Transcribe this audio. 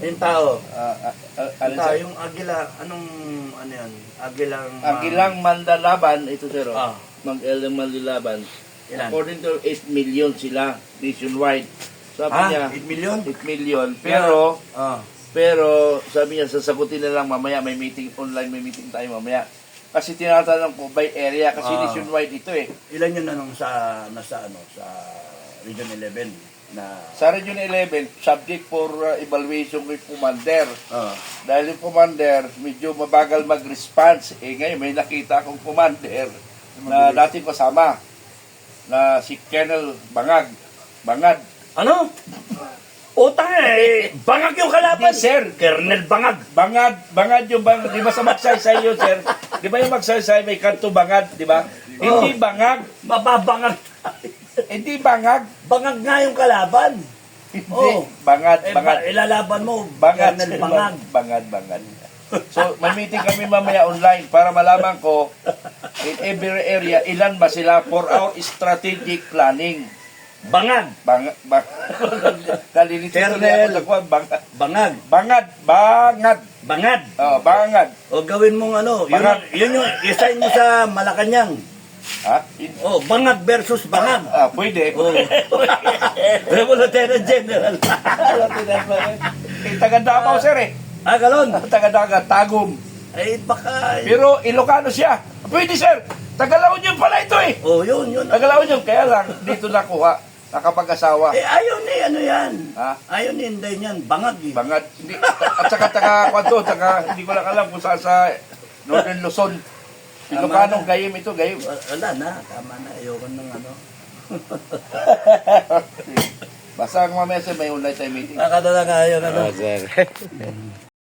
Yung tao. Alin, Tao, sir? yung agila, ano yan? Agilang Mandalaban, ito sir, Ah. mag-Elang Mandalaban. Ilan? According to 8 million sila nationwide. Sabi niya, 8 million? 8 million. Pero, Ah. pero sabi niya, sasagutin na lang mamaya, may meeting online, may meeting tayo mamaya. Kasi tinatanong po by area, kasi nationwide ito eh. Ilan yun sa Region 11 na Sa Region 11, subject for evaluation with commander. ah. Dahil yung commander, medyo mabagal mag-response. Eh ngayon, may nakita akong commander na dati kasama na si Colonel Bangad. Ano? Utang bangag yung kalaban. Hindi, sir. Colonel Bangag. Bangad yung di ba sa magsaysay yun, sir? Di ba yung magsaysay may kanto bangad, di ba? Hindi bangag. Mababangag. Hindi bangag. Bangag nga yung kalaban. Hindi. Bangad. Ilalaban mo, Bangad. Colonel Bangag. Bangad. So, may meeting kami mamaya online para malaman ko in every area ilan ba sila for our strategic planning. Bangag. Nalilito Colonel. Bangad. Bangag. Bangad. Bangag. Oh, bangad. O gawin mong ano, Bangag. yun yung isign mo sa Malacanang. Ha? Oh, Bangag versus Bangag. Pwede. Oh. Lieutenant General. Taga Davao, sir eh. Galon. Taga Tagum. Baka... Pero Ilocano siya. Pwede, sir. Taga La Union pala ito eh. Oh, yun. Taga La Union. Kaya lang, dito nakuha. Nakapag-asawa. Ayaw ni, ano yan. Ha? Ayaw ni Inday niyan. Bangag eh. Bangad. Hindi. At saka hindi ko lang alam kung saan sa Northern Luzon. Ilocano, gayim ito, gayim. Wala na. Tama na. Ayoko ng ano. Basta ang mamaya sir, may online time meeting. Nakadala nga yun. Ano. sir.